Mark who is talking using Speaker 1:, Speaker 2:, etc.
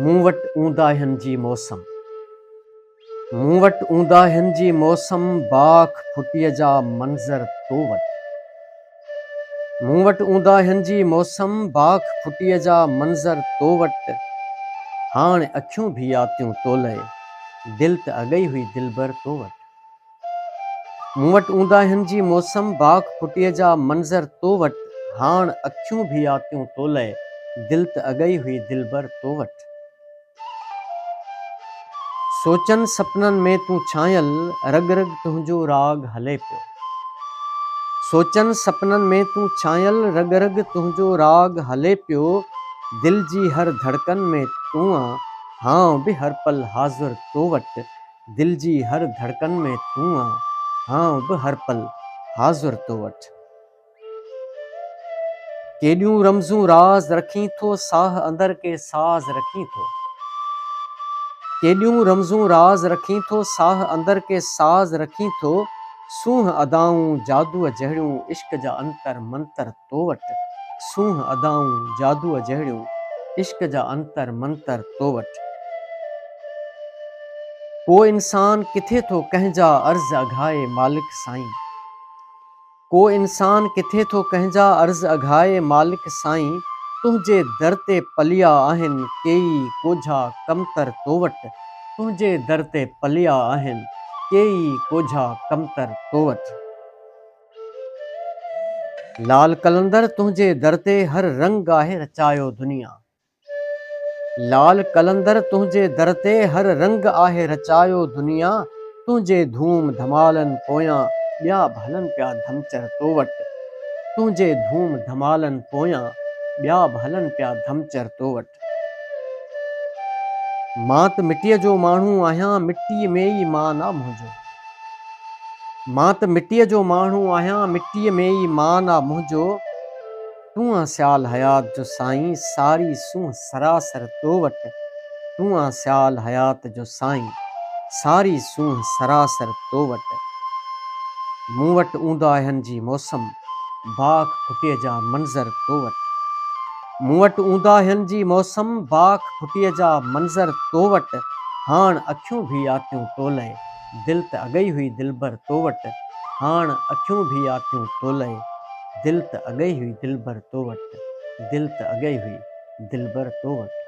Speaker 1: मूं वटि ऊंदाहियुनि जी मौसम। मूं वटि ऊंदाहियुनि जी मौसम, बाख फुटीअ जा मंज़र तो वटि। मूं वटि ऊंदाहियुनि जी मौसम, बाख फुटीअ जा मंज़र तो वटि। हाणे अखियूं भी आतियूं तो लए, दिल त अगई हुई दिलबर तो वटि। मूं वटि ऊंदाहियुनि जी मौसम, बाख फुटीअ जा मंज़र तो वटि। हाणे अखियूं भी आतियूं तो लए, दिल त अगई हुई दिलबर तो वटि। सोचनि सपननि में तूं छांयल, रग रग तुंहिंजो राग हले पियो। सोचनि सपननि में तूं छांयल, रग रग तुंहिंजो राग हले पियो। दिल जी हर धड़कन में तूं आं, हां बि हर पल हाज़िर तो वटि। दिल जी हर धड़कन में तूं आं, हां बि हर पल हाज़िर तो वटि। केॾियूं रमज़ूं राज़ रखीं थो, साह अंदर के साज़ रखीं थो। केॾियूं रमज़ूं राज़ रखीं थो, साह अंदर के साज़ रखीं थो। सूंह अदाऊं जादूअ जहिड़ियूं, इश्क जा अंतर मंतर तो वटि। सूंह अदाऊं जादूअ जहिड़ियूं, इश्क जा अंतर मंतर तो वटि। को इंसान किथे थो कंहिंजा अर्ज़ अघाए मालिक साईं। को इंसान किथे थो कंहिंजा अर्ज़ अघाए मालिक साईं। तुंहिंजे दर ते पलिया आहिनि केई कोझा कमतर तो वटि। तुंहिंजे दर ते पलिया आहिनि केई कोझा कमतर तो वटि। लाल कलंदर तुंहिंजे दर ते हर रंग आहे रचायो दुनिया। लाल कलंदर तुंहिंजे दर ते हर रंग आहे रचायो दुनिया। तुंहिंजे धूम धमालनि पोयां ॿिया बि हलनि पिया धमचर तो वटि। तुंहिंजे धूम धमालनि पोयां ॿिया बि हलनि पिया धमचर तो वटि। मां त मिटीअ जो माण्हू आहियां, मिटीअ में ई मान आ मुंहिंजो। मां त मिटीअ जो माण्हू आहियां, मिटीअ में ई मान आ मुंहिंजो। तूं आं सियाल हयात जो साईं, सारी सूंह सरासर तो वटि। तूं आं सियाल हयात जो साईं, सारी सूंह सरासर तो वटि। मूं वटि ऊंदाहियुनि जी मौसम, बाख फुटीअ जा मंज़र तो वटि। मूं वटि ऊंदाहियुनि जी मौसम, बाख फुटीअ जा मंज़र तो वटि। हाण अखियूं भी आतियूं तो लए, दिल त अगई हुई दिलबर तो वटि। हाण अखियूं भी आतियूं तो लए, दिल त अगई हुई दिलबर तो वटि। दिल त अगई हुई दिलबर तो वटि।